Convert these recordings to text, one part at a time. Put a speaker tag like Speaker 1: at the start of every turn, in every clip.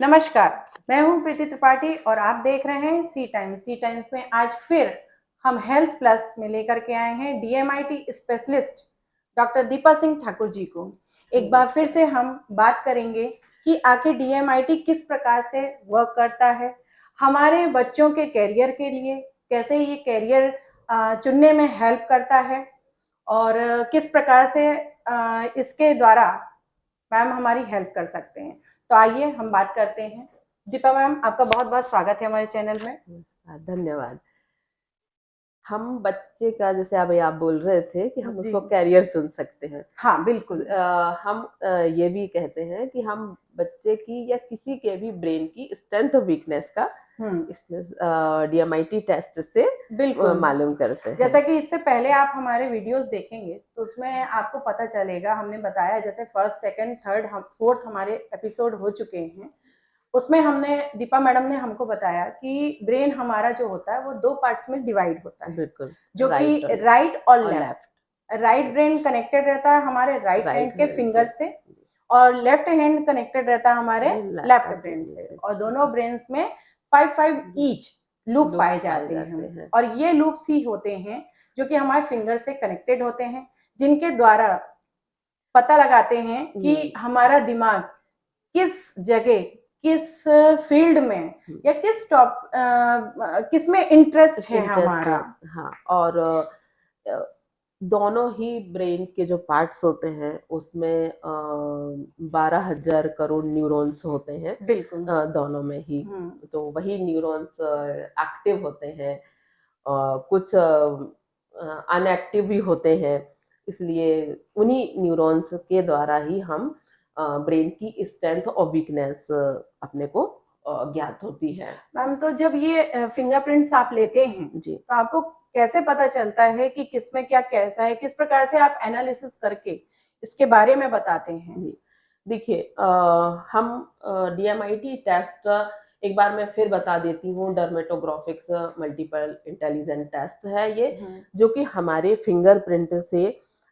Speaker 1: नमस्कार, मैं हूं प्रीति त्रिपाठी और आप देख रहे हैं सी टाइम्स। सी टाइम्स में आज फिर हम हेल्थ प्लस में लेकर के आए हैं DMIT specialist doctor Deepa Singh Thakur ji को। एक बार फिर से हम बात करेंगे कि आखिर डीएमआईटी किस प्रकार से वर्क करता है, हमारे बच्चों के कैरियर के लिए कैसे ये कैरियर चुनने में हेल्प करता है और किस प्रकार से इसके द्वारा मैम हमारी हेल्प कर सकते हैं। तो आइए हम बात करते हैं। दीपा मैम, आपका बहुत बहुत स्वागत है हमारे चैनल में।
Speaker 2: धन्यवाद। हम बच्चे का, जैसे अभी आप बोल रहे थे कि हम
Speaker 1: जी।
Speaker 2: उसको कैरियर चुन सकते हैं।
Speaker 1: हाँ बिल्कुल।
Speaker 2: हम ये भी कहते हैं कि हम बच्चे की या किसी के भी ब्रेन की स्ट्रेंथ और वीकनेस का इसमें डीएमआईटी टेस्ट से
Speaker 1: बिल्कुल
Speaker 2: मालूम करते हैं।
Speaker 1: जैसा कि इससे पहले आप हमारे वीडियोस देखेंगे तो उसमें आपको पता चलेगा, हमने बताया जैसे फर्स्ट सेकंड थर्ड फोर्थ हमारे एपिसोड हो चुके हैं। उसमें हमने दीपा मैडम ने हमको बताया कि ब्रेन हमारा जो होता है वो दो पार्ट्स में डिवाइड होता है।
Speaker 2: बिल्कुल,
Speaker 1: जो कि राइट और लेफ्ट। राइट ब्रेन कनेक्टेड रहता है हमारे राइट हैंड के फिंगर से और लेफ्ट हैंड कनेक्टेड रहता है हमारे लेफ्ट ब्रेन से, और दोनों ब्रेन्स में 5 ईच लूप पाए जाते हैं। और ये लूप्स ही होते हैं जो कि हमारे फिंगर से कनेक्टेड होते हैं, जिनके द्वारा पता लगाते हैं कि हमारा दिमाग किस जगह, किस फील्ड में या किस में इंटरेस्ट है हमारा।
Speaker 2: हाँ, और दोनों ही ब्रेन के जो पार्ट्स होते हैं उसमें 12,000 करोड़ न्यूरॉन्स होते हैं।
Speaker 1: बिल्कुल।
Speaker 2: दोनों में ही तो वही न्यूरॉन्स एक्टिव होते हैं, कुछ अनएक्टिव भी होते हैं। इसलिए उन्हीं न्यूरॉन्स के द्वारा ही हम ब्रेन की स्ट्रेंथ और वीकनेस अपने को ज्ञात होती है।
Speaker 1: मैम, तो जब ये फिंगरप्रिंट्स आप लेते हैं
Speaker 2: जी,
Speaker 1: तो आपको कैसे पता चलता है कि किसमें क्या कैसा है, किस प्रकार से आप एनालिसिस करके इसके बारे में बताते हैं?
Speaker 2: देखिए, हम डीएमआईटी टेस्ट एक बार मैं फिर बता देती हूँ। डर्मेटोग्राफिक्स मल्टीपल इंटेलिजेंट टेस्ट है ये, जो कि हमारे फिंगरप्रिंट से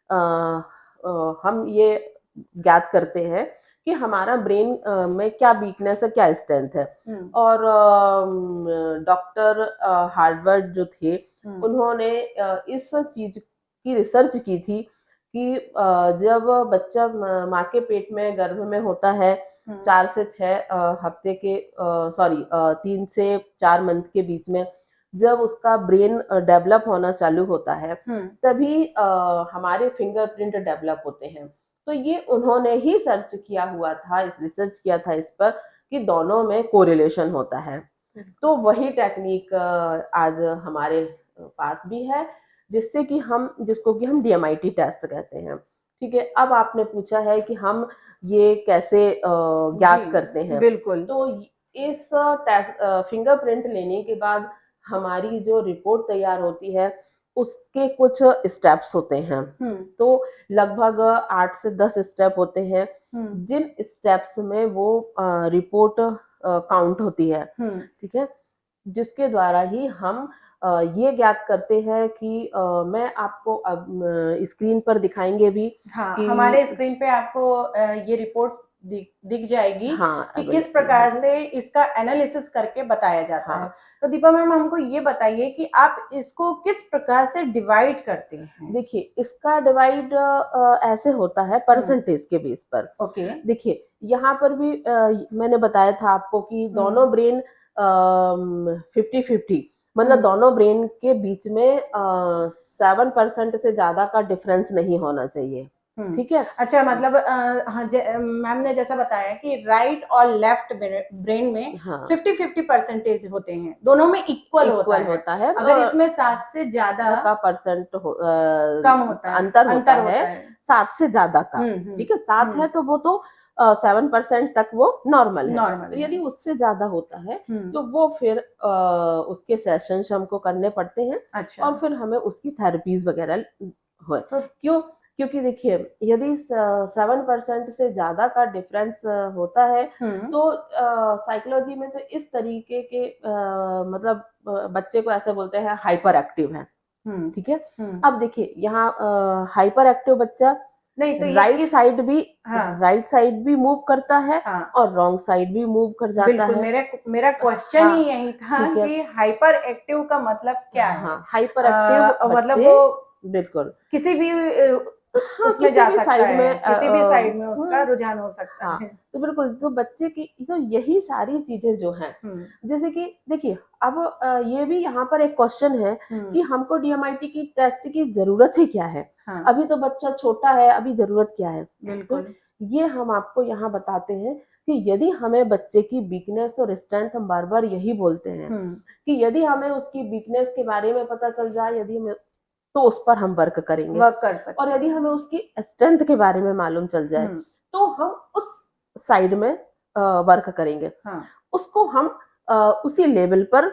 Speaker 2: हम ये ज्ञात करते हैं कि हमारा ब्रेन में क्या वीकनेस है, क्या स्ट्रेंथ है। और डॉक्टर हार्वर्ड जो थे, उन्होंने इस चीज की रिसर्च की थी कि जब बच्चा माँ के पेट में गर्भ में होता है 4 से 6 हफ्ते के 3 से 4 मंथ के बीच में, जब उसका ब्रेन डेवलप होना चालू होता है तभी हमारे फिंगरप्रिंट डेवलप होते हैं। तो ये उन्होंने ही सर्च किया हुआ था, रिसर्च किया था इस पर कि दोनों में कोरिलेशन होता है। तो वही टेक्निक आज हमारे पास भी है, जिसको कि हम डीएमआईटी टेस्ट कहते हैं। ठीक है, अब आपने पूछा है कि हम ये कैसे ज्ञात करते हैं।
Speaker 1: बिल्कुल।
Speaker 2: तो इस टेस्ट फिंगरप्रिंट लेने के बाद हमारी जो रिपोर्ट तैयार होती है उसके कुछ स्टेप्स होते हैं। तो लगभग 8 से 10 स्टेप होते हैं, जिन स्टेप्स में वो रिपोर्ट काउंट होती है। ठीक है, जिसके द्वारा ही हम ये ज्ञात करते हैं कि मैं आपको अब स्क्रीन पर दिखाएंगे भी।
Speaker 1: हाँ,
Speaker 2: कि
Speaker 1: हमारे स्क्रीन पे आपको ये रिपोर्ट दिख जाएगी
Speaker 2: हाँ,
Speaker 1: कि किस प्रकार से इसका एनालिसिस करके बताया जाता है। तो दीपा मैम, हमको ये बताइए कि आप इसको किस प्रकार से डिवाइड करते हैं?
Speaker 2: देखिए, इसका डिवाइड ऐसे होता है परसेंटेज के बेस पर।
Speaker 1: ओके।
Speaker 2: देखिए, यहाँ पर भी मैंने बताया था आपको कि दोनों ब्रेन 50-50, मतलब दोनों ब्रेन के बीच में 7% से ज्यादा का डिफरेंस नहीं होना चाहिए। ठीक है,
Speaker 1: अच्छा, मतलब हाँ, मैम ने जैसा बताया कि राइट और लेफ्ट ब्रेन में 50-50% होते हैं, दोनों में इक्वल होता है। अगर इसमें 7 से ज्यादा
Speaker 2: का परसेंट
Speaker 1: कम होता है,
Speaker 2: अंतर होता है 7 से ज्यादा का। ठीक है, 7 है तो वो तो 7% तक वो नॉर्मल है। तो यदि उससे ज्यादा होता है तो वो फिर उसके सेशंस हमको करने पड़ते हैं।
Speaker 1: अच्छा।
Speaker 2: और फिर हमें उसकी थेरेपीज वगैरह हो। क्यों? क्योंकि देखिए, यदि 7% से ज्यादा का डिफरेंस होता है तो साइकोलॉजी में तो इस तरीके के मतलब बच्चे को ऐसे बोलते हैं हाइपर एक्टिव है। ठीक है, अब देखिए यहाँ हाइपर एक्टिव बच्चा
Speaker 1: नहीं तो ये
Speaker 2: राइट
Speaker 1: किस
Speaker 2: साइड भी
Speaker 1: हाँ
Speaker 2: राइट साइड भी मूव करता है
Speaker 1: हाँ
Speaker 2: और रॉन्ग साइड भी मूव कर जाता
Speaker 1: बिल्कुल,
Speaker 2: है।
Speaker 1: मेरा क्वेश्चन
Speaker 2: हाँ,
Speaker 1: ही यही था
Speaker 2: ठीक है।
Speaker 1: कि हाइपर एक्टिव का मतलब क्या है?
Speaker 2: हाँ, हाइपर एक्टिव
Speaker 1: मतलब
Speaker 2: बच्चे,
Speaker 1: वो
Speaker 2: बिल्कुल।
Speaker 1: किसी भी
Speaker 2: हाँ,
Speaker 1: उसमें
Speaker 2: किसी
Speaker 1: जा
Speaker 2: भी
Speaker 1: सकता
Speaker 2: साइड में
Speaker 1: है, किसी भी साइड में उसका
Speaker 2: हाँ,
Speaker 1: रुझान हो सकता
Speaker 2: हाँ,
Speaker 1: है।
Speaker 2: तो बिल्कुल, तो बच्चे की तो यही सारी चीज़ें जो हैं,
Speaker 1: हुँ,
Speaker 2: जैसे कि देखिए, अब ये भी यहाँ पर एक क्वेश्चन है कि
Speaker 1: हुँ,
Speaker 2: हमको डीएमआईटी की टेस्ट की ज़रूरत ही क्या है?
Speaker 1: हाँ,
Speaker 2: अभी तो बच्चा छोटा है, अभी ज़रूरत क्या है? तो
Speaker 1: बिल्कुल।
Speaker 2: ये हम आपको यहाँ बताते हैं कि यदि हमें बच्चे की वीकनेस और स्ट्रेंथ, हम बार-बार यही बोलते हैं
Speaker 1: हुँ,
Speaker 2: कि यदि हमें उसकी वीकनेस के बारे में पता चल जाए, यदि हमें, तो उस पर हम वर्क करेंगे।
Speaker 1: वर्क कर
Speaker 2: और
Speaker 1: सकते
Speaker 2: यदि
Speaker 1: हैं।
Speaker 2: हमें उसकी स्ट्रेंथ के बारे में मालूम चल जाए,
Speaker 1: हुँ,
Speaker 2: तो हम उस साइड में वर्क करेंगे।
Speaker 1: हाँ,
Speaker 2: उसको हम उसी लेवल पर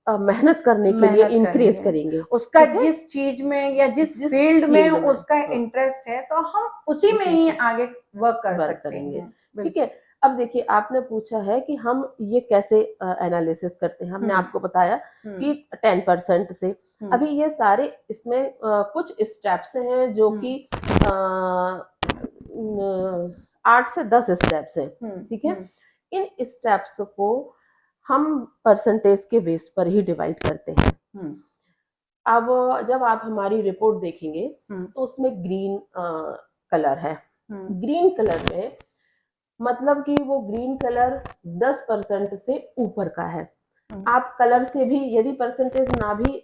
Speaker 2: मेहनत करने के लिए
Speaker 1: मेहनत
Speaker 2: इंकरेज
Speaker 1: करेंगे।
Speaker 2: करेंगे,
Speaker 1: उसका
Speaker 2: ठीक है?
Speaker 1: जिस चीज़ में या जिस
Speaker 2: जिस
Speaker 1: फील्ड में
Speaker 2: फील्ड में,
Speaker 1: उसका
Speaker 2: हाँ,
Speaker 1: इंटरेस्ट है, तो हम उसी में
Speaker 2: उसी
Speaker 1: ही
Speaker 2: फील्ड
Speaker 1: आगे वर्क कर
Speaker 2: वर्क
Speaker 1: सकते
Speaker 2: करेंगे,
Speaker 1: हैं।
Speaker 2: ठीक
Speaker 1: बिल्कुल।
Speaker 2: है? अब देखिए, आपने पूछा है कि हम ये कैसे एनालिसिस करते हैं। हमने
Speaker 1: हुँ,
Speaker 2: आपको बताया
Speaker 1: हुँ,
Speaker 2: कि 10% से,
Speaker 1: हुँ,
Speaker 2: अभी ये सारे इसमें कुछ स्टेप्स हैं जो
Speaker 1: हुँ,
Speaker 2: कि 8 से 10 स्टेप्स हैं,
Speaker 1: हुँ,
Speaker 2: ठीक है?
Speaker 1: हुँ,
Speaker 2: इन स्टेप्स को हम परसेंटेज के बेस पर ही डिवाइड करते हैं।
Speaker 1: हुँ,
Speaker 2: अब जब आप हमारी रिपोर्ट देखेंगे,
Speaker 1: हुँ,
Speaker 2: तो उसमें ग्रीन कलर है।
Speaker 1: हुँ,
Speaker 2: ग्रीन कलर में मतलब कि वो ग्रीन कलर 10% से ऊपर का है।
Speaker 1: हुँ,
Speaker 2: आप कलर से भी यदि परसेंटेज ना भी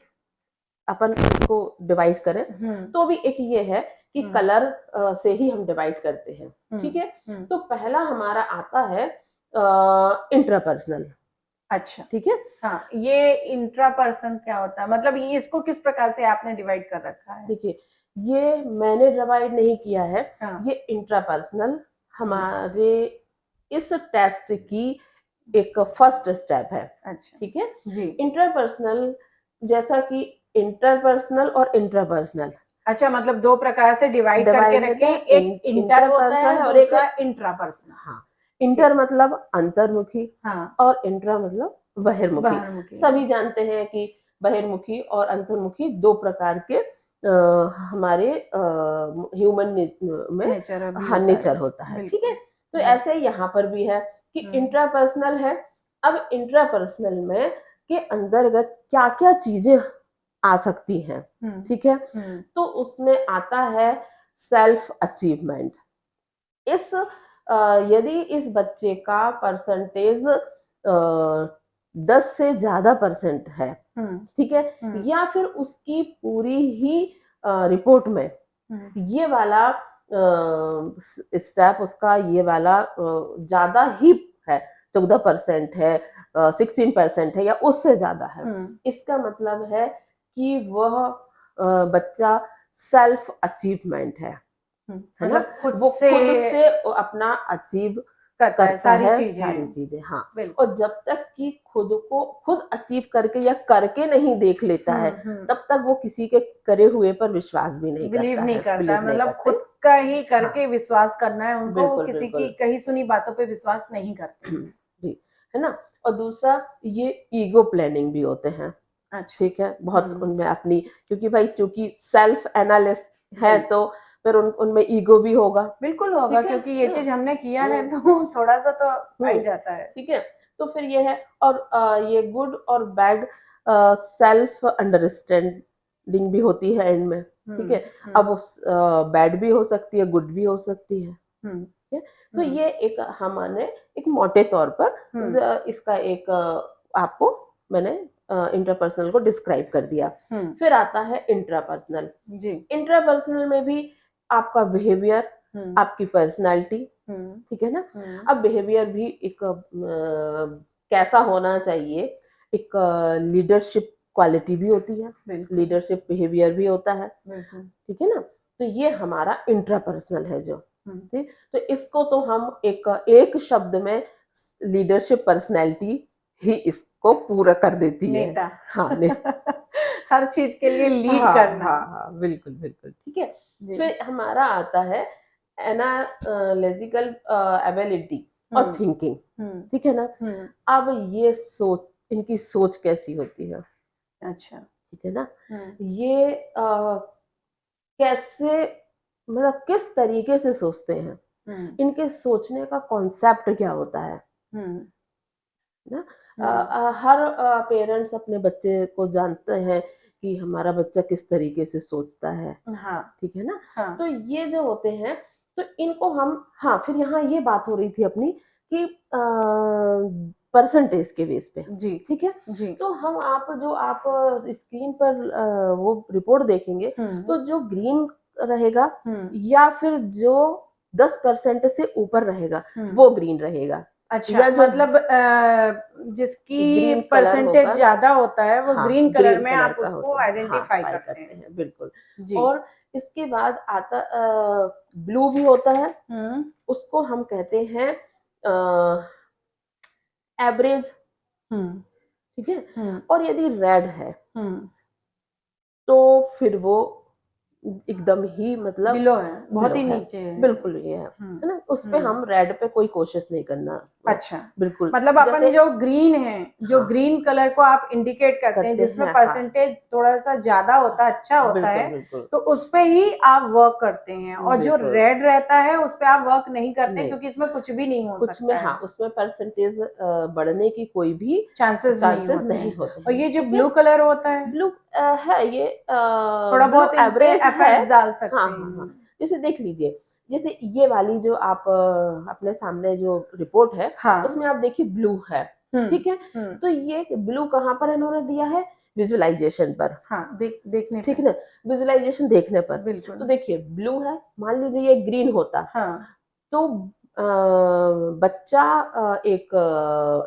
Speaker 2: अपन इसको डिवाइड करें,
Speaker 1: हुँ,
Speaker 2: तो भी एक ये है कि
Speaker 1: हुँ,
Speaker 2: कलर से ही हम डिवाइड करते हैं,
Speaker 1: हुँ,
Speaker 2: ठीक है?
Speaker 1: हुँ।
Speaker 2: तो पहला हमारा आता है इंट्रापर्सनल,
Speaker 1: अच्छा,
Speaker 2: ठीक है?
Speaker 1: हाँ, ये इंट्रा पर्सन क्या होता है? मतलब ये इसको किस प्रकार से आपने डिवाइड कर रखा है?
Speaker 2: देखिए, ये मैंने डिवाइड नहीं किया है,
Speaker 1: हाँ,
Speaker 2: ये इंट्रापर्सनल
Speaker 1: हुँ,
Speaker 2: हमारे इस टेस्ट की एक फर्स्ट स्टेप है,
Speaker 1: अच्छा,
Speaker 2: ठीक है?
Speaker 1: जी।
Speaker 2: इंटरपर्सनल, जैसा कि इंटरपर्सनल और इंट्रापर्सनल
Speaker 1: अच्छा मतलब 2 प्रकार से डिवाइड करके
Speaker 2: डिवाइडेड
Speaker 1: रखें,
Speaker 2: है,
Speaker 1: एक इंटर होता
Speaker 2: इंटरपर्सनल
Speaker 1: है,
Speaker 2: है और एक,
Speaker 1: दूसरा इंट्रा पर्सनल।
Speaker 2: हाँ,
Speaker 1: जी,
Speaker 2: इंटर मतलब अंतर्मुखी
Speaker 1: हाँ,
Speaker 2: और इंट्रा मतलब बहिर्मुखी।
Speaker 1: बाहरमुखी।
Speaker 2: सभी जानते हैं कि बहिर्मुखी और अंतर्मुखी 2 प्रकार के हमारे ह्यूमन में
Speaker 1: नेचर भी
Speaker 2: हाँ,
Speaker 1: होता है।
Speaker 2: नेचर होता है, ठीक है?
Speaker 1: बिल्कुल,
Speaker 2: तो
Speaker 1: जी।
Speaker 2: ऐसे ही यहाँ पर भी है कि
Speaker 1: हुँ,
Speaker 2: इंट्रापर्सनल है। अब इंट्रापर्सनल में के अंतर्गत क्या-क्या चीज़ें आ सकती हैं,
Speaker 1: हुँ,
Speaker 2: ठीक है?
Speaker 1: हुँ,
Speaker 2: तो उसमें आता है सेल्फ अचीवमेंट। इस यदि इस बच्चे का परसेंटेज 10 से ज़्यादा परसेंट है,
Speaker 1: हुँ,
Speaker 2: ठीक है?
Speaker 1: हुँ,
Speaker 2: या फिर उसकी पूरी ही रिपोर्ट में
Speaker 1: हुँ,
Speaker 2: ये वाला स्टेप, उसका ये वाला ज़्यादा ही है, 14% है, 16% है या उससे ज़्यादा है।
Speaker 1: हुँ,
Speaker 2: इसका मतलब है कि वह बच्चा सेल्फ अचीवमेंट
Speaker 1: हुँ।
Speaker 2: है ना?
Speaker 1: मतलब खुद
Speaker 2: वो
Speaker 1: से
Speaker 2: खुद से अपना अचीव
Speaker 1: करता है
Speaker 2: करता
Speaker 1: सारी
Speaker 2: है सारी
Speaker 1: चीज़ें।
Speaker 2: चीज़ें, हाँ।
Speaker 1: बिल्कुल।
Speaker 2: और जब तक कि खुद को खुद अचीव करके या करके नहीं देख लेता है,
Speaker 1: हुँ, हुँ।
Speaker 2: तब तक वो किसी के करे हुए पर विश्वास भी नहीं
Speaker 1: बिलीव
Speaker 2: करता
Speaker 1: नहीं
Speaker 2: है,
Speaker 1: करता
Speaker 2: बिलीव
Speaker 1: है
Speaker 2: नहीं
Speaker 1: मतलब
Speaker 2: करते।
Speaker 1: खुद का ही
Speaker 2: हाँ,
Speaker 1: करके विश्वास करना है उनको, वो
Speaker 2: बिल्कुल,
Speaker 1: किसी की
Speaker 2: बिल्कुल।
Speaker 1: कही सुनी बातों पे विश्वास नहीं करते हैं।
Speaker 2: जी, है ना? और दूसरा, ये ईगो प्लानिंग भी होते हैं,
Speaker 1: अच्छा।
Speaker 2: ठीक है? बहुत
Speaker 1: हुँ,
Speaker 2: उनमें अपनी, क्योंकि भाई चूँकि सेल्फ एनालिस्ट है,
Speaker 1: बिल्कुल।
Speaker 2: तो फिर उनमें ईगो भी होगा,
Speaker 1: बिल्कुल होगा
Speaker 2: ठीक है?
Speaker 1: क्योंकि ये
Speaker 2: है ना?
Speaker 1: चीज़ हमने किया है
Speaker 2: हुँ।
Speaker 1: तो थोड़ा-सा तो आ
Speaker 2: हुँ,
Speaker 1: ही जाता है।
Speaker 2: ठीक है? तो फिर ये है, और ये गुड और बैड सेल्फ अंडरस्टैंडिंग भी होती है इनमें, ठीक
Speaker 1: हुँ,
Speaker 2: है? अब
Speaker 1: हुँ,
Speaker 2: उस बैड भी हो सकती है, गुड भी हो सकती है,
Speaker 1: हुँ,
Speaker 2: ठीक है? तो
Speaker 1: हुँ,
Speaker 2: ये एक हमने एक मोटे तौर पर
Speaker 1: हुँ,
Speaker 2: इसका एक आपको मैंने इंटरपर्सनल को डिस्क्राइब कर दिया।
Speaker 1: हुँ,
Speaker 2: फिर आता है इंट्रापर्सनल।
Speaker 1: जी।
Speaker 2: इंट्रापर्सनल में भी आपका बिहेवियर,
Speaker 1: हुँ,
Speaker 2: आपकी पर्सनैलिटी,
Speaker 1: हुँ,
Speaker 2: ठीक है ना?
Speaker 1: हुँ,
Speaker 2: अब बिहेवियर भी एक कैसा होना चाहिए, एक लीडरशिप क्वालिटी भी होती है,
Speaker 1: बिल्कुल,
Speaker 2: लीडरशिप बिहेवियर भी होता है,
Speaker 1: बिल्कुल।
Speaker 2: ठीक है ना? तो ये हमारा इंट्रापर्सनल है जो,
Speaker 1: हुँ,
Speaker 2: ठीक? तो इसको तो हम एक शब्द में लीडरशिप पर्सनैलिटी ही इसको पूरा कर देती है।
Speaker 1: नेता।
Speaker 2: हाँ, ने
Speaker 1: हर चीज़ के लिए लीड
Speaker 2: हाँ,
Speaker 1: करना।
Speaker 2: हाँ, हाँ, बिल्कुल, बिल्कुल, ठीक है?
Speaker 1: जी।
Speaker 2: फिर हमारा आता है एनालिटिकल एबिलिटी और
Speaker 1: हुँ,
Speaker 2: थिंकिंग,
Speaker 1: हुँ,
Speaker 2: ठीक है ना?
Speaker 1: हुँ,
Speaker 2: अब ये सोच, इनकी सोच कैसी होती है,
Speaker 1: अच्छा।
Speaker 2: ठीक है ना?
Speaker 1: हुँ,
Speaker 2: ये कैसे मतलब किस तरीके से सोचते हैं, इनके सोचने का कॉन्सेप्ट क्या होता है ना। हर पेरेंट्स अपने बच्चे को जानते हैं कि हमारा बच्चा किस तरीके से सोचता है,
Speaker 1: हाँ
Speaker 2: ठीक है ना।
Speaker 1: हाँ
Speaker 2: तो ये जो होते हैं, तो इनको हम, हाँ, फिर यहाँ ये बात हो रही थी अपनी कि परसेंटेज के बेस पे,
Speaker 1: जी
Speaker 2: ठीक है।
Speaker 1: जी
Speaker 2: तो हम, आप जो आप स्क्रीन पर वो रिपोर्ट देखेंगे, तो जो ग्रीन रहेगा या फिर जो 10% से ऊपर रहेगा वो ग्रीन रहेगा,
Speaker 1: अच्छा,
Speaker 2: या जो
Speaker 1: मतलब जिसकी
Speaker 2: ग्रीन कलर
Speaker 1: परसेंटेज
Speaker 2: होगा,
Speaker 1: ज्यादा होता है वो
Speaker 2: हाँ,
Speaker 1: ग्रीन कलर
Speaker 2: ग्रीन
Speaker 1: में
Speaker 2: कलर
Speaker 1: आप
Speaker 2: का
Speaker 1: उसको
Speaker 2: होता है, हाँ,
Speaker 1: आइडेंटिफाई
Speaker 2: ट्राई
Speaker 1: करते
Speaker 2: करते
Speaker 1: हैं।
Speaker 2: हैं, बिल्कुल।
Speaker 1: जी
Speaker 2: और इसके बाद आता ब्लू भी होता है, उसको हम कहते हैं एवरेज,
Speaker 1: हम्म
Speaker 2: ठीक है।
Speaker 1: हम्म
Speaker 2: और यदि रेड है
Speaker 1: हम्म
Speaker 2: तो फिर वो एकदम ही, मतलब
Speaker 1: बिलो है, बहुत
Speaker 2: बिलो
Speaker 1: ही
Speaker 2: है,
Speaker 1: नीचे है।
Speaker 2: बिल्कुल ये है ना। उस पे हम रेड पे कोई कोशिश नहीं करना,
Speaker 1: अच्छा,
Speaker 2: बिल्कुल।
Speaker 1: मतलब अपन
Speaker 2: जैसे,
Speaker 1: जो ग्रीन है, जो
Speaker 2: हाँ,
Speaker 1: ग्रीन कलर को आप इंडिकेट करते हैं
Speaker 2: करते
Speaker 1: जिसमें
Speaker 2: हैं, हाँ,
Speaker 1: परसेंटेज थोड़ा सा ज्यादा होता है, अच्छा होता
Speaker 2: बिल्कुल
Speaker 1: है,
Speaker 2: बिल्कुल
Speaker 1: तो उस पे ही आप वर्क करते हैं। और जो
Speaker 2: बिल्कुल।
Speaker 1: रेड रहता है उस पे आप वर्क नहीं करते
Speaker 2: नहीं,
Speaker 1: क्योंकि इसमें कुछ भी नहीं हो
Speaker 2: कुछ में,
Speaker 1: सकता है,
Speaker 2: हाँ, उसमें परसेंटेज बढ़ने की कोई भी
Speaker 1: चांसेस नहीं
Speaker 2: चांसेस
Speaker 1: होते
Speaker 2: नहीं
Speaker 1: हैं।
Speaker 2: होते
Speaker 1: और
Speaker 2: हैं,
Speaker 1: ये जो
Speaker 2: ठीक है।
Speaker 1: ब्लू कलर होता है
Speaker 2: ब्लू है ये,
Speaker 1: थोड़ा
Speaker 2: ब्लू
Speaker 1: बहुत इन पे
Speaker 2: एवरेज है,
Speaker 1: इफेक्ट डाल
Speaker 2: हाँ
Speaker 1: सकते
Speaker 2: हाँ हाँ।
Speaker 1: हैं।
Speaker 2: जैसे देख लीजिए, जैसे ये वाली जो आप अपने सामने जो रिपोर्ट है,
Speaker 1: हाँ
Speaker 2: उसमें आप देखिए ब्लू है, ठीक है।
Speaker 1: हम्म
Speaker 2: तो ये ब्लू कहाँ पर इन्होंने दिया है, विजुअलाइजेशन पर,
Speaker 1: हाँ, देखने
Speaker 2: ठीक
Speaker 1: पे,
Speaker 2: है ना, विजुअलाइजेशन देखने पर।
Speaker 1: बिल्कुल,
Speaker 2: तो देखिए ब्लू है, मान लीजिए ये ग्रीन होता,
Speaker 1: हाँ
Speaker 2: तो बच्चा एक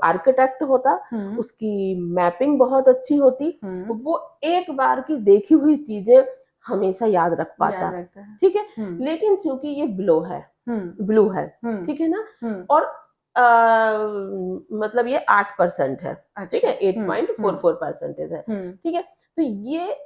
Speaker 2: आर्किटेक्ट होता, उसकी मैपिंग बहुत अच्छी होती, वो एक बार की देखी हुई चीजें हमेशा याद रख पाता,
Speaker 1: याद रखता है।
Speaker 2: ठीक है। लेकिन चूंकि ये ब्लू है, ठीक है ना, और मतलब ये 8% है, ठीक
Speaker 1: अच्छा,
Speaker 2: है, 8.44% है, ठीक है। तो ये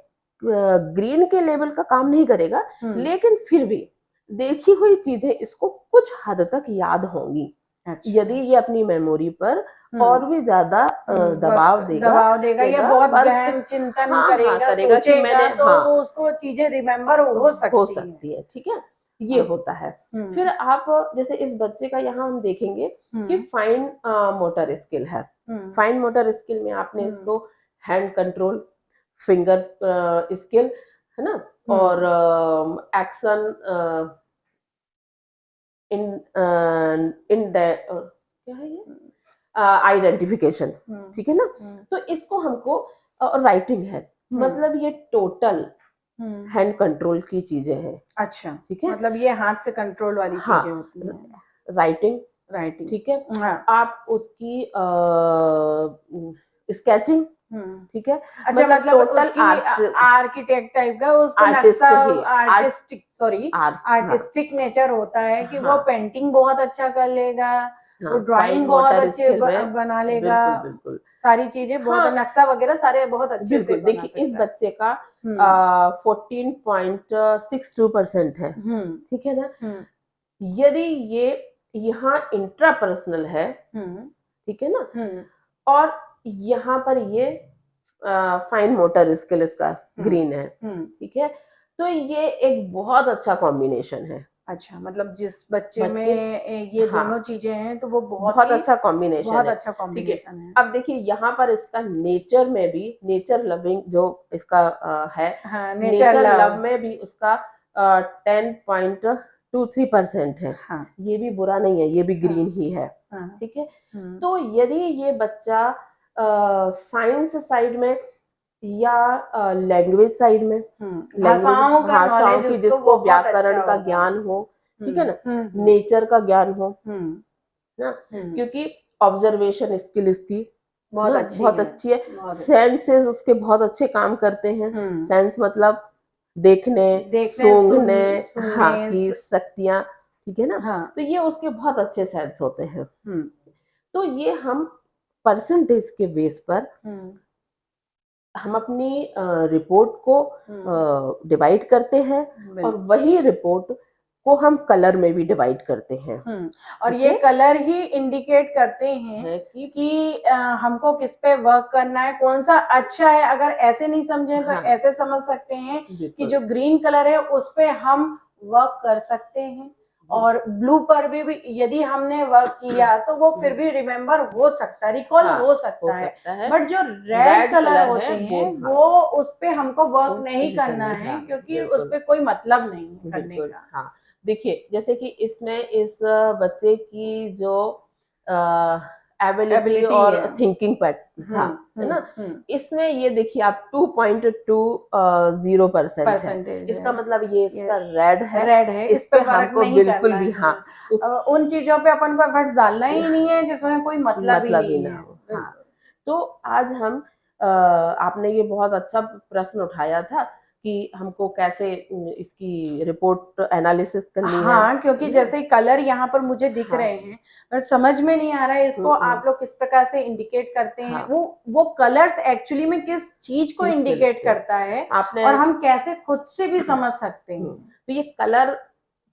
Speaker 2: ग्रीन के लेवल का काम नहीं करेगा, लेकिन फिर भी देखी हुई चीजें इसको कुछ हद तक याद होंगी,
Speaker 1: अच्छा,
Speaker 2: यदि ये अपनी मेमोरी पर और भी ज्यादा दबाव
Speaker 1: दबाव देगा या बहुत
Speaker 2: पर,
Speaker 1: गहन चिंतन
Speaker 2: हाँ हाँ
Speaker 1: करेगा,
Speaker 2: करेगा कि
Speaker 1: सोचेगा,
Speaker 2: मैंने,
Speaker 1: तो
Speaker 2: हाँ,
Speaker 1: वो उसको चीजें रिमेम्बर हो सकती हैं।
Speaker 2: ठीक है, ये
Speaker 1: हाँ,
Speaker 2: होता है। फिर आप जैसे इस बच्चे का यहाँ हम देखेंगे कि फाइन मोटर स्किल है, फाइन मोटर स्किल में आपने इसको हैंड कंट्रोल, फिंगर स्किल, है ना, और एक्शन इन इन क्या है ये, आइडेंटिफिकेशन, ठीक है ना। तो इसको हमको, राइटिंग है, मतलब ये टोटल हैंड कंट्रोल की चीजें हैं,
Speaker 1: अच्छा,
Speaker 2: ठीक है।
Speaker 1: मतलब ये हाथ से कंट्रोल वाली
Speaker 2: हाँ,
Speaker 1: चीजें होती हैं।
Speaker 2: राइटिंग,
Speaker 1: राइटिंग,
Speaker 2: ठीक है।
Speaker 1: हाँ,
Speaker 2: आप उसकी स्केचिंग, ठीक है,
Speaker 1: अच्छा,
Speaker 2: मतलब
Speaker 1: मतलब
Speaker 2: टोटल
Speaker 1: उसकी आर्किटेक्ट टाइप का उसको
Speaker 2: आर्टिस्ट
Speaker 1: नक्शा,
Speaker 2: ही,
Speaker 1: आर्टिस्टिक, सॉरी,
Speaker 2: आर्ट, हाँ
Speaker 1: आर्टिस्टिक नेचर होता है कि वो
Speaker 2: हाँ
Speaker 1: पेंटिंग बहुत अच्छा कर लेगा, वो
Speaker 2: हाँ,
Speaker 1: ड्राइंग
Speaker 2: फाइन
Speaker 1: बहुत
Speaker 2: मोटर
Speaker 1: अच्छे
Speaker 2: स्किल में,
Speaker 1: बना लेगा,
Speaker 2: बिल्कुल बिल्कुल,
Speaker 1: सारी चीजें बहुत,
Speaker 2: हाँ,
Speaker 1: नक्शा वगैरह सारे बहुत अच्छे से
Speaker 2: बिल्कुल।
Speaker 1: बना
Speaker 2: देखिए इस
Speaker 1: सकता है।
Speaker 2: बच्चे का 14.62% है, ठीक है ना। यदि ये यहाँ इंट्रापर्सनल है, ठीक है ना, और यहाँ पर ये फाइन मोटर स्किल इसका ग्रीन है, ठीक है, तो ये एक बहुत अच्छा कॉम्बिनेशन है।
Speaker 1: अच्छा, मतलब जिस बच्चे में
Speaker 2: बच्चे,
Speaker 1: ये
Speaker 2: हाँ,
Speaker 1: दोनों चीजें हैं तो वो
Speaker 2: बहुत अच्छा कॉम्बिनेशन
Speaker 1: बहुत
Speaker 2: है,
Speaker 1: अच्छा
Speaker 2: ठीक है।
Speaker 1: कॉम्बिनेशन है।
Speaker 2: अब देखिए यहाँ पर इसका नेचर में भी, नेचर लविंग जो इसका है,
Speaker 1: हाँ, नेचर
Speaker 2: नेचर
Speaker 1: लव,
Speaker 2: लव में भी उसका 10.23% है,
Speaker 1: हाँ
Speaker 2: ये भी बुरा नहीं है, ये भी
Speaker 1: हाँ
Speaker 2: ग्रीन ही है,
Speaker 1: हाँ,
Speaker 2: ठीक है। तो यदि ये बच्चा साइंस साइड में या लैंग्वेज साइड में, लैंग्वेज,
Speaker 1: भाषाओं का
Speaker 2: भाषाओं
Speaker 1: नॉलेज
Speaker 2: की,
Speaker 1: उसको
Speaker 2: जिसको
Speaker 1: बहुत
Speaker 2: व्याकरण
Speaker 1: अच्छा
Speaker 2: का
Speaker 1: होगा।
Speaker 2: ज्ञान हो, ठीक है ना,
Speaker 1: हम्म
Speaker 2: नेचर का ज्ञान हो
Speaker 1: हम्म
Speaker 2: ना,
Speaker 1: हम्म,
Speaker 2: क्योंकि ऑब्जर्वेशन स्किल इसकी, है
Speaker 1: बहुत
Speaker 2: ना,
Speaker 1: अच्छी
Speaker 2: बहुत
Speaker 1: है,
Speaker 2: अच्छी है।
Speaker 1: बहुत अच्छी।
Speaker 2: सेंसेस उसके बहुत अच्छे काम करते हैं,
Speaker 1: हम्म,
Speaker 2: सेंस मतलब देखने,
Speaker 1: देखने,
Speaker 2: सूंघने, हाँ,
Speaker 1: सुनने,
Speaker 2: की शक्तियां, ठीक है ना।
Speaker 1: हाँ,
Speaker 2: तो ये उसके बहुत अच्छे सेंस होते हैं। तो ये हम परसेंटेज के बेस पर हम अपनी रिपोर्ट को डिवाइड करते हैं, और वही रिपोर्ट को हम कलर में भी डिवाइड करते हैं,
Speaker 1: और ये कलर ही इंडिकेट करते हैं कि हमको किस पे वर्क करना है, कौन सा अच्छा है। अगर ऐसे नहीं समझे तो
Speaker 2: हाँ,
Speaker 1: ऐसे समझ सकते हैं कि
Speaker 2: बिल्कुल,
Speaker 1: जो ग्रीन कलर है उस पे हम वर्क कर सकते हैं, और ब्लू पर भी यदि हमने वर्क किया तो वो फिर भी रिमेम्बर हो सकता है, रिकॉल
Speaker 2: हाँ,
Speaker 1: हो सकता है।
Speaker 2: है
Speaker 1: बट जो रेड
Speaker 2: रेड
Speaker 1: कलर
Speaker 2: कलर
Speaker 1: होते
Speaker 2: है
Speaker 1: हैं
Speaker 2: हाँ,
Speaker 1: वो उस पे हमको वर्क
Speaker 2: वो
Speaker 1: नहीं करना
Speaker 2: करनी,
Speaker 1: है,
Speaker 2: हाँ,
Speaker 1: क्योंकि उस
Speaker 2: बिल्कुल
Speaker 1: पे कोई मतलब नहीं है करने
Speaker 2: बिल्कुल
Speaker 1: का।
Speaker 2: हाँ। देखिए जैसे कि इसमें इस बच्चे की जो एबिलिटी
Speaker 1: एबिलिटी
Speaker 2: और
Speaker 1: है।
Speaker 2: थिंकिंग पैट था, है ना, इसमें ये देखिए आप 2.20% है।
Speaker 1: परसेंटेज
Speaker 2: इसका
Speaker 1: है,
Speaker 2: मतलब ये
Speaker 1: ये
Speaker 2: इसका रेड है,
Speaker 1: रेड है,
Speaker 2: इस
Speaker 1: इस पे
Speaker 2: पे
Speaker 1: वर्क
Speaker 2: हमको
Speaker 1: नहीं
Speaker 2: बिल्कुल
Speaker 1: करना
Speaker 2: भी
Speaker 1: है।
Speaker 2: हाँ उस
Speaker 1: उन चीजों पे अपन को एफर्ट्स डालना ही नहीं है जिसमें कोई मतलब ही
Speaker 2: मतलब ही
Speaker 1: नहीं
Speaker 2: ना
Speaker 1: है।
Speaker 2: हो हाँ।
Speaker 1: बिल्कुल।
Speaker 2: तो आज हम आपने ये बहुत अच्छा प्रश्न उठाया था कि हमको कैसे इसकी रिपोर्ट एनालिसिस करनी है
Speaker 1: हाँ, क्योंकि
Speaker 2: ना?
Speaker 1: जैसे कलर यहाँ पर मुझे दिख
Speaker 2: हाँ
Speaker 1: रहे हैं, पर समझ में नहीं आ रहा है इसको आप लोग किस प्रकार से इंडिकेट करते हैं।
Speaker 2: हाँ
Speaker 1: वो कलर्स एक्चुअली में किस चीज को
Speaker 2: चीज
Speaker 1: इंडिकेट
Speaker 2: करते हैं।
Speaker 1: करता है,
Speaker 2: आपने
Speaker 1: और हम कैसे खुद से भी समझ सकते हैं।
Speaker 2: तो ये कलर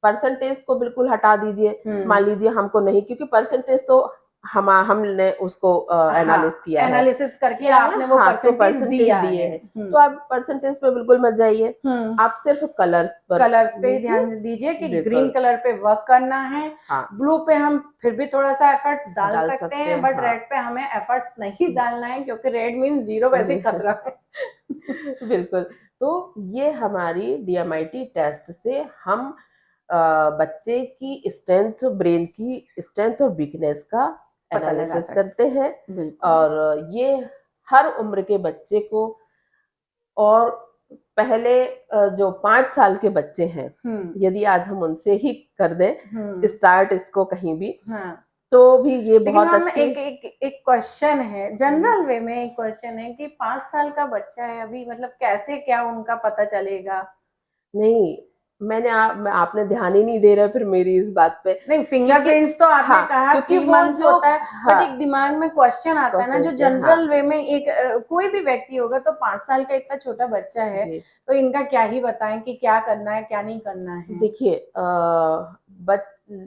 Speaker 2: परसेंटेज को बिल्कुल हटा दीजिए, मान लीजिए हमको नहीं, क्योंकि परसेंटेज तो हमने उसको एनालिस किया है,
Speaker 1: एनालिसिस करके
Speaker 2: किया है
Speaker 1: आपने वो
Speaker 2: हाँ, तो
Speaker 1: परसेंटेज
Speaker 2: परसेंटेज
Speaker 1: दिया
Speaker 2: दिए
Speaker 1: है।
Speaker 2: हैं, तो आप परसेंटेज पे बिल्कुल मत जाइए, आप सिर्फ कलर्स पर
Speaker 1: कलर्स पे ध्यान दीजिए कि
Speaker 2: बिल्कुल।
Speaker 1: ग्रीन कलर पे वर्क करना है।
Speaker 2: हाँ
Speaker 1: ब्लू पे हम फिर भी थोड़ा सा एफर्ट्स डाल
Speaker 2: डाल
Speaker 1: सकते
Speaker 2: सकते
Speaker 1: हैं,
Speaker 2: हैं,
Speaker 1: बट
Speaker 2: हाँ।
Speaker 1: रेड पे हमें एफर्ट्स नहीं डालना है, क्योंकि रेड मीन जीरो, वैसे ही खतरा है।
Speaker 2: बिल्कुल। तो ये हमारी डीएमआईटी टेस्ट से हम बच्चे की स्ट्रेंथ, ब्रेन की स्ट्रेंथ और वीकनेस का
Speaker 1: पता लगा
Speaker 2: एनालिसिस
Speaker 1: सकते
Speaker 2: करते हैं,
Speaker 1: बिल्कुल।
Speaker 2: और ये हर उम्र के बच्चे को, और पहले जो 5 साल के बच्चे हैं, यदि आज हम उनसे ही कर दें स्टार्ट इसको कहीं भी,
Speaker 1: हाँ।
Speaker 2: तो भी ये
Speaker 1: लेकिन
Speaker 2: बहुत
Speaker 1: मैम
Speaker 2: अच्छी
Speaker 1: एक क्वेश्चन है, जनरल वे में एक क्वेश्चन है कि 5 साल का बच्चा है अभी, मतलब कैसे क्या उनका पता चलेगा?
Speaker 2: नहीं, आपने ध्यान ही नहीं दे रहे फिर मेरी इस बात पे,
Speaker 1: नहीं,
Speaker 2: क्योंकि
Speaker 1: फिंगरप्रिंट्स तो आपने
Speaker 2: हाँ,
Speaker 1: कहा
Speaker 2: क्योंकि
Speaker 1: 3
Speaker 2: वो
Speaker 1: मंथ्स
Speaker 2: जो
Speaker 1: होता है,
Speaker 2: हाँ
Speaker 1: बट एक दिमाग में क्वेश्चन आता है ना, जो
Speaker 2: क्वेश्चन से हाँ
Speaker 1: जनरल वे में एक कोई भी व्यक्ति होगा तो 5 साल का इतना छोटा बच्चा है,
Speaker 2: जी।
Speaker 1: तो इनका क्या ही बताएं कि क्या करना है क्या नहीं करना है।
Speaker 2: देखिए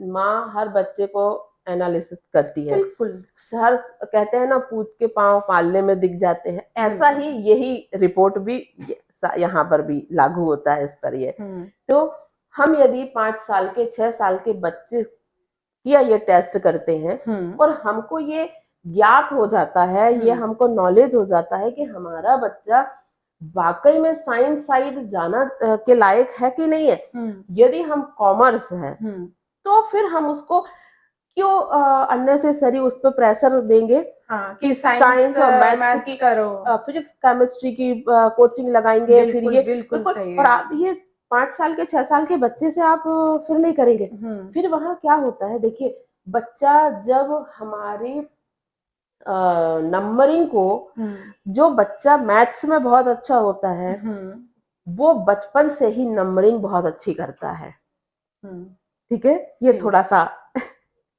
Speaker 2: माँ हर बच्चे को एनालिसिस करती है,
Speaker 1: बिल्कुल।
Speaker 2: हर कहते हैं ना पूत के पांव पालने में दिख जाते हैं, ऐसा ही यही रिपोर्ट भी यहाँ पर भी लागू होता है इस पर ये। तो हम यदि 5 साल के 6 साल के बच्चे किया ये टेस्ट करते हैं, और हमको ये ज्ञात हो जाता है, ये हमको नॉलेज हो जाता है कि हमारा बच्चा वाकई में साइंस साइड जाना के लायक है कि नहीं है, यदि हम कॉमर्स है तो फिर हम उसको क्यों अननेसेसरी उस पर प्रेशर देंगे
Speaker 1: कि
Speaker 2: साइंस और मैथ्स की
Speaker 1: करो,
Speaker 2: फिजिक्स केमिस्ट्री की कोचिंग लगाएंगे, फिर ये
Speaker 1: बिल्कुल सही
Speaker 2: और
Speaker 1: है।
Speaker 2: आप ये 5 साल के 6 साल के बच्चे से आप फिर नहीं करेंगे। फिर वहां क्या होता है, देखिए बच्चा जब हमारी नंबरिंग को, जो बच्चा मैथ्स में बहुत अच्छा होता है वो बचपन से ही नंबरिंग बहुत अच्छी करता है, ठीक है, ये थोड़ा सा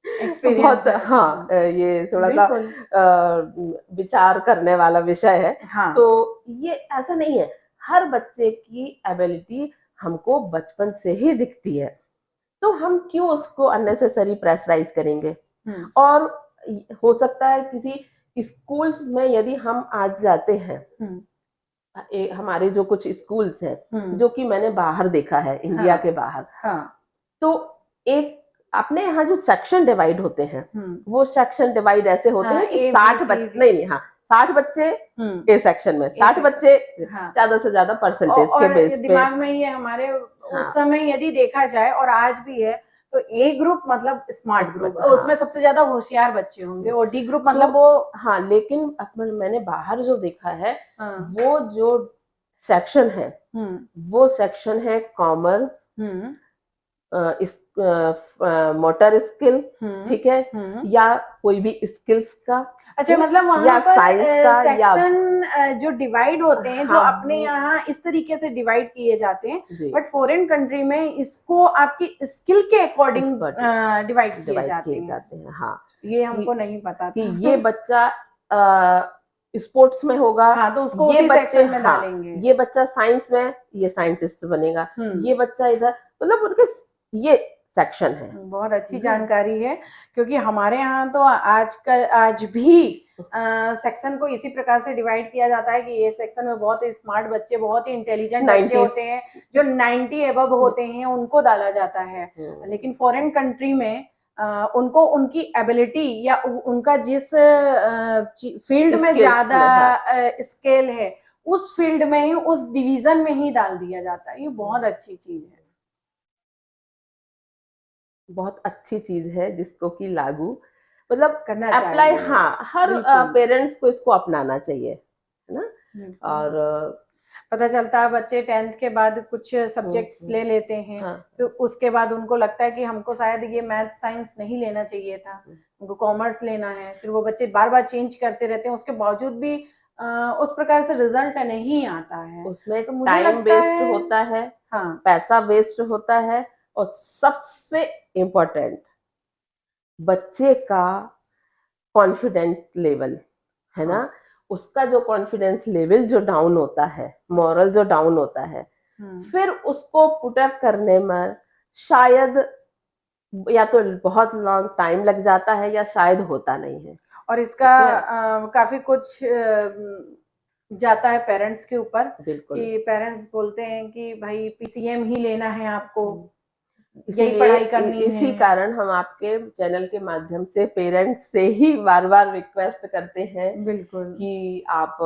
Speaker 1: एक्सपीरियंस
Speaker 2: बहुत
Speaker 1: है।
Speaker 2: हाँ ये थोड़ा सा
Speaker 1: बिल्कुल।
Speaker 2: विचार करने वाला विषय है।
Speaker 1: हाँ।
Speaker 2: तो ये ऐसा नहीं है, हर बच्चे की एबिलिटी हमको बचपन से ही दिखती है, तो हम क्यों उसको अननेसेसरी प्रेशराइज करेंगे। और हो सकता है किसी स्कूल्स में यदि हम आज जाते हैं, हमारे जो कुछ स्कूल्स हैं जो कि मैंने बाहर देखा है, इंडिया के बाहर, तो एक अपने यहाँ जो सेक्शन डिवाइड होते हैं, वो सेक्शन डिवाइड ऐसे होते हैं कि 60 बच्चे नहीं हाँ 60 बच्चे ए सेक्शन में, 60 बच्चे ज्यादा से ज्यादा परसेंटेज के बेस पे।
Speaker 1: दिमाग में ये हमारे उस समय यदि देखा जाए और आज भी है, तो ए ग्रुप मतलब स्मार्ट ग्रुप, उसमें सबसे ज्यादा होशियार बच्चे होंगे, और डी ग्रुप मतलब वो
Speaker 2: हाँ, लेकिन मैंने बाहर जो देखा है वो जो सेक्शन है वो सेक्शन है कॉमर्स, मोटर स्किल, ठीक है, या कोई भी स्किल्स का,
Speaker 1: अच्छा, मतलब वहां पर
Speaker 2: साइंस का
Speaker 1: सेक्शन जो डिवाइड होते हैं, जो अपने यहाँ इस तरीके से डिवाइड किए जाते हैं, बट फॉरेन कंट्री में इसको आपकी स्किल के अकॉर्डिंग डिवाइड किए जाते हैं।
Speaker 2: हाँ,
Speaker 1: ये हमको नहीं पता
Speaker 2: कि
Speaker 1: था।
Speaker 2: ये बच्चा स्पोर्ट्स में होगा,
Speaker 1: हाँ, तो उसको
Speaker 2: ये
Speaker 1: उसी
Speaker 2: बच्चे
Speaker 1: सेक्शन में डालेंगे।
Speaker 2: ये बच्चा साइंस में, ये साइंटिस्ट बनेगा, ये बच्चा इधर, मतलब उनके ये सेक्शन है।
Speaker 1: बहुत अच्छी जानकारी है, क्योंकि हमारे यहाँ तो आज भी सेक्शन को इसी प्रकार से डिवाइड किया जाता है कि ये सेक्शन में बहुत ही स्मार्ट बच्चे, बहुत ही इंटेलिजेंट
Speaker 2: 90
Speaker 1: बच्चे होते हैं, जो 90 एबव होते हैं, उनको डाला जाता है। लेकिन फॉरेन कंट्री में उनको उनकी एबिलिटी या उनका जिस फील्ड में
Speaker 2: Skills
Speaker 1: ज्यादा
Speaker 2: में, हाँ।
Speaker 1: स्केल है, उस फील्ड में ही, उस डिवीजन में ही डाल दिया जाता है। ये बहुत अच्छी चीज है,
Speaker 2: बहुत अच्छी चीज है जिसको कि लागू मतलब
Speaker 1: करना
Speaker 2: अप्लाई,
Speaker 1: चाहिए।
Speaker 2: हाँ, हर
Speaker 1: बिल्कुल।
Speaker 2: पेरेंट्स को इसको अपनाना चाहिए, है ना।
Speaker 1: बिल्कुल।
Speaker 2: और
Speaker 1: पता चलता है बच्चे 10th के बाद कुछ सब्जेक्ट्स ले लेते हैं,
Speaker 2: हाँ,
Speaker 1: फिर उसके बाद उनको लगता है कि हमको शायद ये मैथ साइंस नहीं लेना चाहिए था, उनको कॉमर्स लेना है। फिर वो बच्चे बार बार चेंज करते रहते हैं, उसके बावजूद भी उस प्रकार से रिजल्ट नहीं आता है।
Speaker 2: उसमें
Speaker 1: तो मुझे
Speaker 2: टाइम
Speaker 1: लगता
Speaker 2: वेस्ट
Speaker 1: है,
Speaker 2: होता है,
Speaker 1: हाँ,
Speaker 2: पैसा वेस्ट होता है, और सबसे इम्पोर्टेंट बच्चे का कॉन्फिडेंस लेवल, है ना, उसका जो कॉन्फिडेंस लेवल जो डाउन होता है, मॉरल जो डाउन होता है, फिर उसको पुट अप करने में शायद या तो बहुत लॉन्ग टाइम लग जाता है या शायद होता नहीं है।
Speaker 1: और इसका
Speaker 2: ठीक
Speaker 1: काफी कुछ जाता है पेरेंट्स के ऊपर,
Speaker 2: बिल्कुल।
Speaker 1: कि पेरेंट्स बोलते हैं कि भाई पीसीएम ही लेना है आपको, यही
Speaker 2: इसीलिए
Speaker 1: पढ़ाई करनी
Speaker 2: इसी
Speaker 1: है।
Speaker 2: कारण हम आपके चैनल के माध्यम से पेरेंट्स से ही बार बार रिक्वेस्ट करते हैं
Speaker 1: बिल्कुल।
Speaker 2: कि आप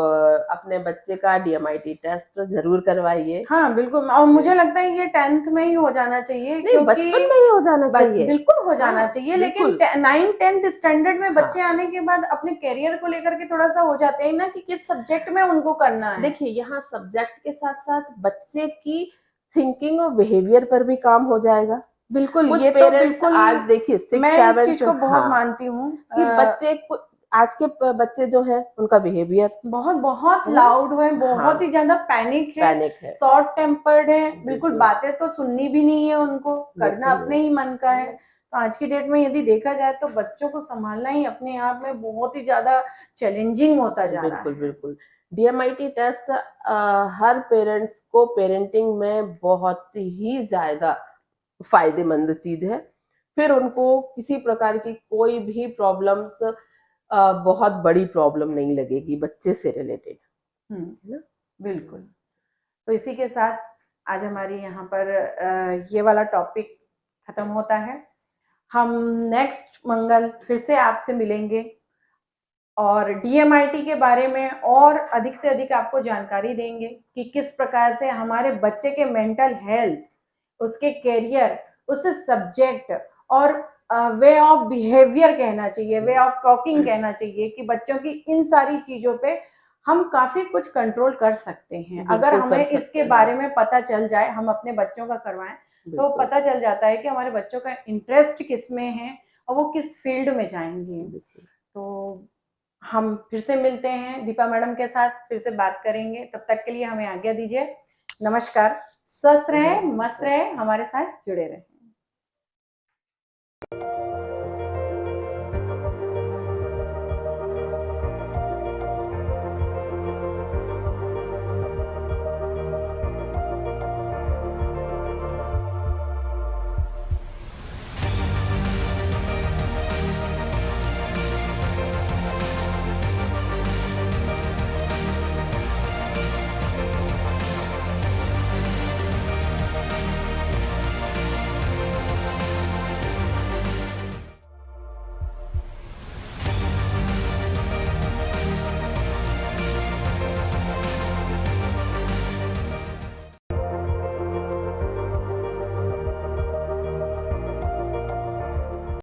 Speaker 2: अपने बच्चे का डीएमआईटी टेस्ट जरूर करवाइए।
Speaker 1: हाँ बिल्कुल, और मुझे लगता है ये 10th में ही हो जाना चाहिए,
Speaker 2: नहीं,
Speaker 1: क्योंकि
Speaker 2: बचपन में ही हो जाना चाहिए,
Speaker 1: बिल्कुल हो जाना
Speaker 2: हाँ,
Speaker 1: चाहिए। लेकिन
Speaker 2: बिल्कुल।
Speaker 1: 9th 10th स्टैंडर्ड में बच्चे
Speaker 2: हाँ,
Speaker 1: आने के बाद अपने करियर को लेकर के थोड़ा सा हो जाते हैं ना, कि किस सब्जेक्ट में उनको करना है।
Speaker 2: देखिए यहाँ सब्जेक्ट के साथ साथ बच्चे की थिंकिंग और बिहेवियर पर भी काम हो जाएगा।
Speaker 1: बिल्कुल,
Speaker 2: कुछ
Speaker 1: ये तो
Speaker 2: पेरेंट्स
Speaker 1: बिल्कुल,
Speaker 2: आज देखिए 6
Speaker 1: मैं इस चीज
Speaker 2: 7th,
Speaker 1: को बहुत
Speaker 2: हाँ,
Speaker 1: मानती हूँ।
Speaker 2: कि बच्चे आज के बच्चे जो है उनका बिहेवियर
Speaker 1: बहुत बहुत
Speaker 2: है ना,
Speaker 1: लाउड है,
Speaker 2: हाँ,
Speaker 1: बहुत ही ज्यादा पैनिक है,
Speaker 2: पैनिक है,
Speaker 1: शॉर्ट टेम्पर्ड है, बिल्कुल
Speaker 2: बिल्कुल,
Speaker 1: बातें तो सुननी भी नहीं है उनको, करना
Speaker 2: बिल्कुल
Speaker 1: अपने ही मन का है। तो आज की डेट में यदि देखा जाए तो बच्चों को संभालना ही अपने आप में बहुत ही ज्यादा चैलेंजिंग होता जा रहा
Speaker 2: बिल्कुल
Speaker 1: है।
Speaker 2: बिल्कुल। डीएमआईटी टेस्ट हर पेरेंट्स को पेरेंटिंग में बहुत ही ज्यादा फायदेमंद चीज है। फिर उनको किसी प्रकार की कोई भी प्रॉब्लम्स, बहुत बड़ी प्रॉब्लम नहीं लगेगी बच्चे से रिलेटेड, है ना।
Speaker 1: बिल्कुल। तो इसी के साथ आज हमारी यहाँ पर ये वाला टॉपिक खत्म होता है। हम नेक्स्ट मंगल फिर से आपसे मिलेंगे और डीएमआईटी के बारे में और अधिक से अधिक आपको जानकारी देंगे कि किस प्रकार से हमारे बच्चे के मेंटल हेल्थ, उसके करियर, उस सब्जेक्ट और वे ऑफ बिहेवियर कहना चाहिए, वे ऑफ टॉकिंग कहना चाहिए, कि बच्चों की इन सारी चीजों पे हम काफी कुछ कंट्रोल कर सकते हैं। अगर
Speaker 2: बिल्कुल कर
Speaker 1: हमें
Speaker 2: सकते
Speaker 1: इसके
Speaker 2: हैं,
Speaker 1: बारे में पता चल जाए, हम अपने बच्चों का करवाएं, तो
Speaker 2: बिल्कुल
Speaker 1: पता चल जाता है कि हमारे बच्चों का इंटरेस्ट किस में है और वो किस फील्ड में जाएंगे।
Speaker 2: बिल्कुल।
Speaker 1: तो हम फिर से मिलते हैं, दीपा मैडम के साथ फिर से बात करेंगे। तब तक के लिए हमें आज्ञा दीजिए। नमस्कार। स्वस्थ रहें, मस्त रहें, हमारे साथ जुड़े रहें।